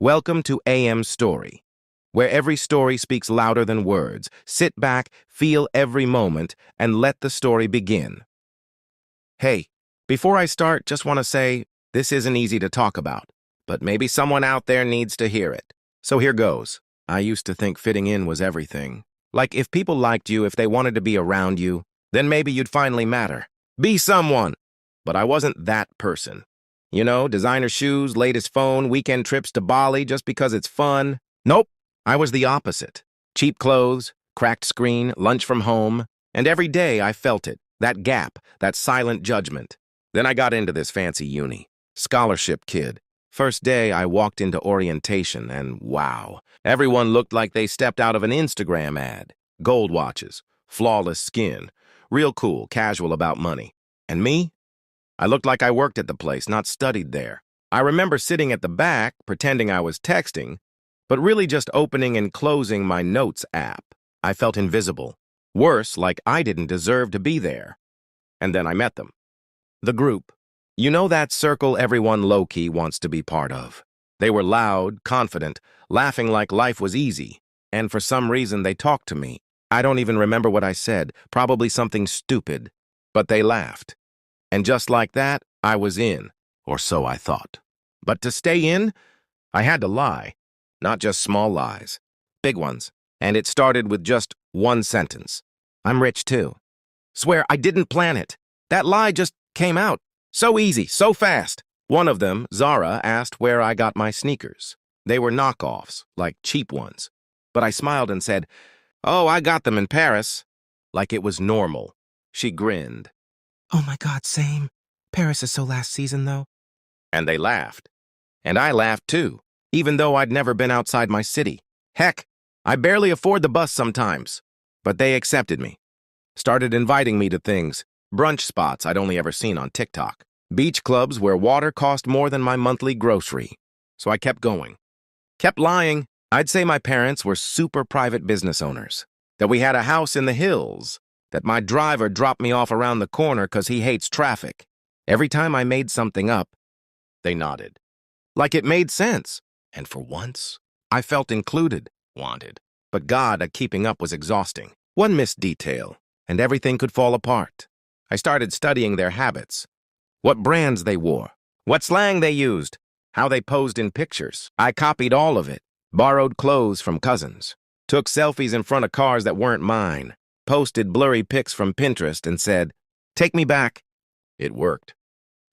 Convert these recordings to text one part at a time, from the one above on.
Welcome to AM Story, where every story speaks louder than words. Sit back, feel every moment, and let the story begin. Hey, before I start, just want to say this isn't easy to talk about, but maybe someone out there needs to hear it. So here goes. I used to think fitting in was everything. Like if people liked you, if they wanted to be around you, then maybe you'd finally matter. Be someone. But I wasn't that person. You know, designer shoes, latest phone, weekend trips to Bali just because it's fun. Nope, I was the opposite. Cheap clothes, cracked screen, lunch from home, and every day I felt it, that gap, that silent judgment. Then I got into this fancy uni. Scholarship kid. First day I walked into orientation and wow, everyone looked like they stepped out of an Instagram ad. Gold watches, flawless skin, real cool, casual about money. And me? I looked like I worked at the place, not studied there. I remember sitting at the back, pretending I was texting, but really just opening and closing my notes app. I felt invisible. Worse, like I didn't deserve to be there. And then I met them. The group. You know that circle everyone low-key wants to be part of. They were loud, confident, laughing like life was easy. And for some reason, they talked to me. I don't even remember what I said, probably something stupid. But they laughed. And just like that, I was in, or so I thought. But to stay in, I had to lie. Not just small lies, big ones. And it started with just one sentence. I'm rich too. Swear, I didn't plan it. That lie just came out. So easy, so fast. One of them, Zara, asked where I got my sneakers. They were knockoffs, like cheap ones. But I smiled and said, "Oh, I got them in Paris." Like it was normal. She grinned. Oh my God, same. Paris is so last season, though. And they laughed. And I laughed too, even though I'd never been outside my city. Heck, I barely afford the bus sometimes. But they accepted me. Started inviting me to things. Brunch spots I'd only ever seen on TikTok. Beach clubs where water cost more than my monthly grocery. So I kept going. Kept lying. I'd say my parents were super private business owners. That we had a house in the hills. That my driver dropped me off around the corner because he hates traffic. Every time I made something up, they nodded. Like it made sense. And for once, I felt included, wanted. But God, keeping up was exhausting. One missed detail, and everything could fall apart. I started studying their habits. What brands they wore. What slang they used. How they posed in pictures. I copied all of it. Borrowed clothes from cousins. Took selfies in front of cars that weren't mine. Posted blurry pics from Pinterest and said, "Take me back." It worked.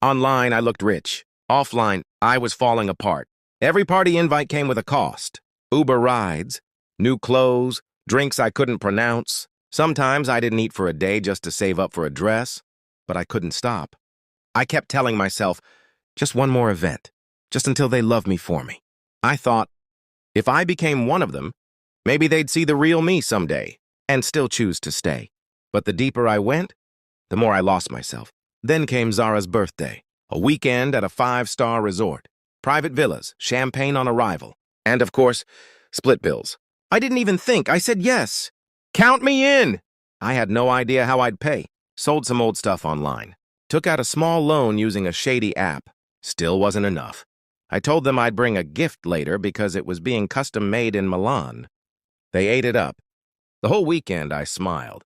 Online, I looked rich. Offline, I was falling apart. Every party invite came with a cost. Uber rides, new clothes, drinks I couldn't pronounce. Sometimes I didn't eat for a day just to save up for a dress, but I couldn't stop. I kept telling myself, just one more event, just until they love me for me. I thought, if I became one of them, maybe they'd see the real me someday. And still choose to stay. But the deeper I went, the more I lost myself. Then came Zara's birthday, a weekend at a 5-star resort, private villas, champagne on arrival, and of course, split bills. I didn't even think, I said yes. Count me in! I had no idea how I'd pay. Sold some old stuff online. Took out a small loan using a shady app. Still wasn't enough. I told them I'd bring a gift later because it was being custom made in Milan. They ate it up. The whole weekend, I smiled.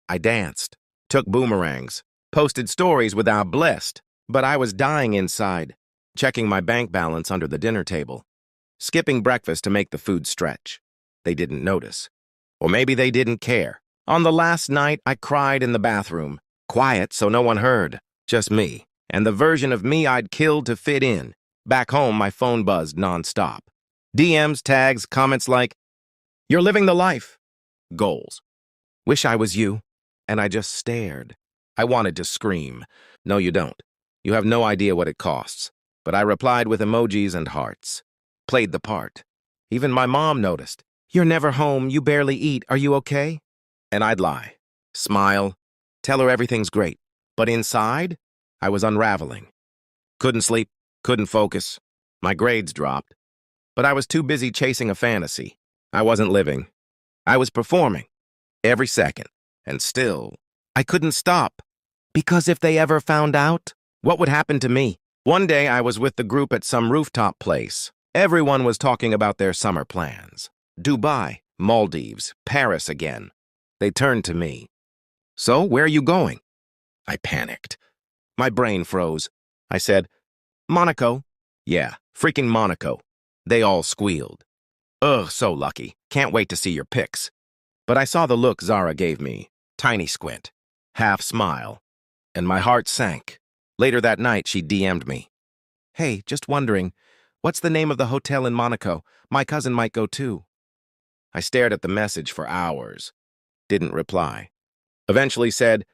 I danced, took boomerangs, posted stories without blessed, but I was dying inside, checking my bank balance under the dinner table, skipping breakfast to make the food stretch. They didn't notice. Or maybe they didn't care. On the last night, I cried in the bathroom, quiet so no one heard, just me, and the version of me I'd killed to fit in. Back home, my phone buzzed nonstop. DMs, tags, comments like, "You're living the life." Goals. Wish I was you. And I just stared. I wanted to scream. No, you don't. You have no idea what it costs. But I replied with emojis and hearts. Played the part. Even my mom noticed. "You're never home. You barely eat. Are you okay?" And I'd lie. Smile. Tell her everything's great. But inside, I was unraveling. Couldn't sleep. Couldn't focus. My grades dropped. But I was too busy chasing a fantasy. I wasn't living. I was performing, every second, and still, I couldn't stop. Because if they ever found out, what would happen to me? One day I was with the group at some rooftop place. Everyone was talking about their summer plans. Dubai, Maldives, Paris again. They turned to me. So, where are you going? I panicked. My brain froze. I said, Monaco. Yeah, freaking Monaco. They all squealed. Ugh, so lucky. Can't wait to see your pics. But I saw the look Zara gave me. Tiny squint. Half smile. And my heart sank. Later that night, she DM'd me. Hey, just wondering, what's the name of the hotel in Monaco? My cousin might go too. I stared at the message for hours. Didn't reply. Eventually said,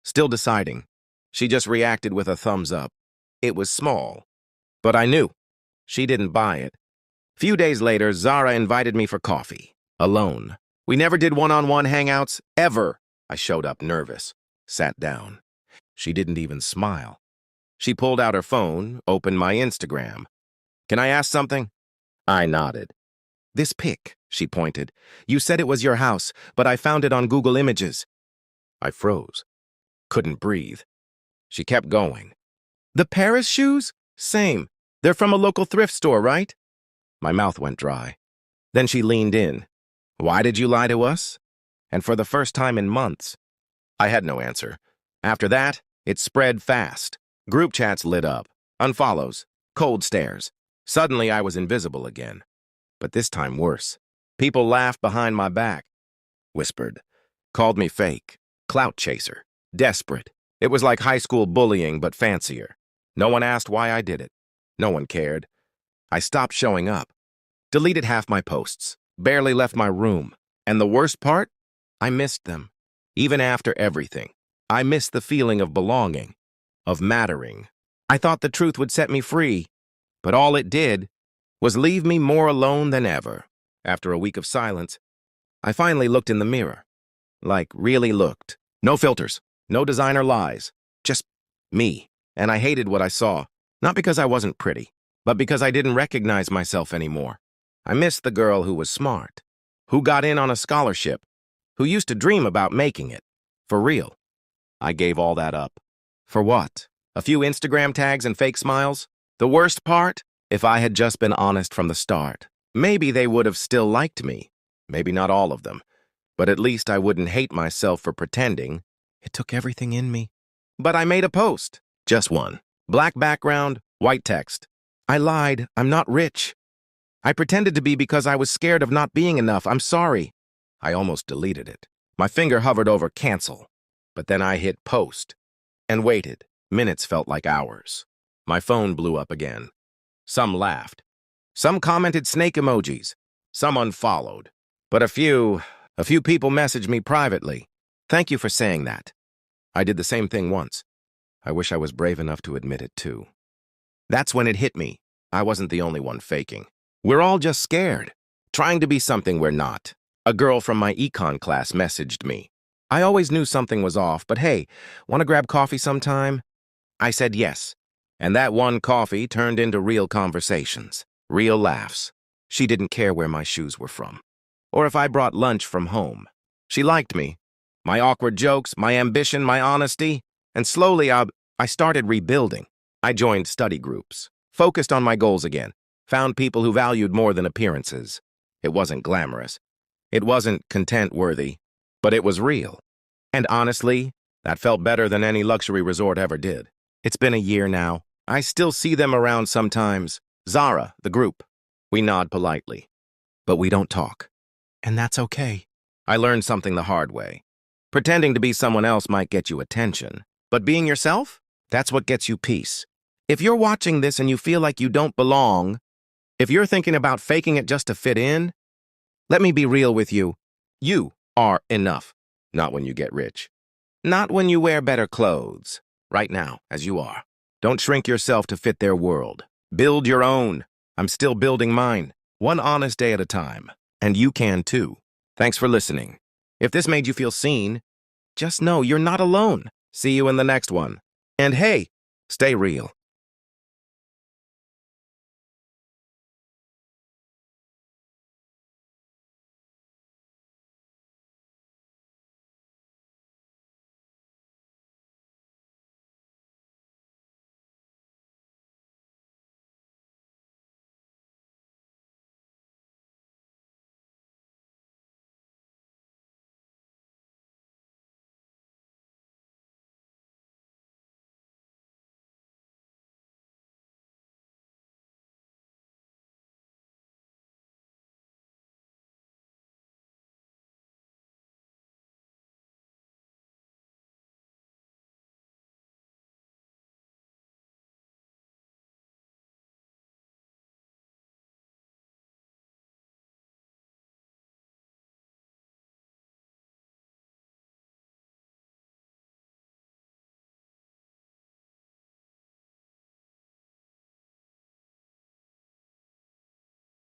still deciding. She just reacted with a thumbs up. It was small. But I knew. She didn't buy it. Few days later, Zara invited me for coffee. Alone. We never did one-on-one hangouts, ever. I showed up nervous. Sat down. She didn't even smile. She pulled out her phone, opened my Instagram. Can I ask something? I nodded. This pic, she pointed. You said it was your house, but I found it on Google Images. I froze. Couldn't breathe. She kept going. The Paris shoes? Same. They're from a local thrift store, right? My mouth went dry. Then she leaned in. Why did you lie to us? And for the first time in months. I had no answer. After that, it spread fast. Group chats lit up. Unfollows. Cold stares. Suddenly, I was invisible again. But this time worse. People laughed behind my back. Whispered. Called me fake. Clout chaser. Desperate. It was like high school bullying, but fancier. No one asked why I did it. No one cared. I stopped showing up. Deleted half my posts. Barely left my room. And the worst part? I missed them. Even after everything. I missed the feeling of belonging. Of mattering. I thought the truth would set me free. But all it did was leave me more alone than ever. After a week of silence, I finally looked in the mirror. Like, really looked. No filters. No designer lies. Just me. And I hated what I saw. Not because I wasn't pretty, but because I didn't recognize myself anymore. I missed the girl who was smart, who got in on a scholarship, who used to dream about making it. For real. I gave all that up. For what? A few Instagram tags and fake smiles? The worst part? If I had just been honest from the start, maybe they would have still liked me. Maybe not all of them. But at least I wouldn't hate myself for pretending. It took everything in me. But I made a post. Just one. Black background, white text. I lied. I'm not rich. I pretended to be because I was scared of not being enough. I'm sorry. I almost deleted it. My finger hovered over cancel. But then I hit post. And waited. Minutes felt like hours. My phone blew up again. Some laughed. Some commented snake emojis. Some unfollowed. But a few people messaged me privately. Thank you for saying that. I did the same thing once. I wish I was brave enough to admit it too. That's when it hit me. I wasn't the only one faking. We're all just scared, trying to be something we're not. A girl from my econ class messaged me. I always knew something was off, but hey, want to grab coffee sometime? I said yes. And that one coffee turned into real conversations, real laughs. She didn't care where my shoes were from, or if I brought lunch from home. She liked me, my awkward jokes, my ambition, my honesty, and slowly I started rebuilding. I joined study groups, focused on my goals again, found people who valued more than appearances. It wasn't glamorous. It wasn't content-worthy, but it was real. And honestly, that felt better than any luxury resort ever did. It's been a year now. I still see them around sometimes. Zara, the group. We nod politely, but we don't talk. And that's okay. I learned something the hard way. Pretending to be someone else might get you attention, but being yourself, that's what gets you peace. If you're watching this and you feel like you don't belong, if you're thinking about faking it just to fit in, let me be real with you. You are enough. Not when you get rich. Not when you wear better clothes. Right now, as you are. Don't shrink yourself to fit their world. Build your own. I'm still building mine. One honest day at a time. And you can too. Thanks for listening. If this made you feel seen, just know you're not alone. See you in the next one. And hey, stay real.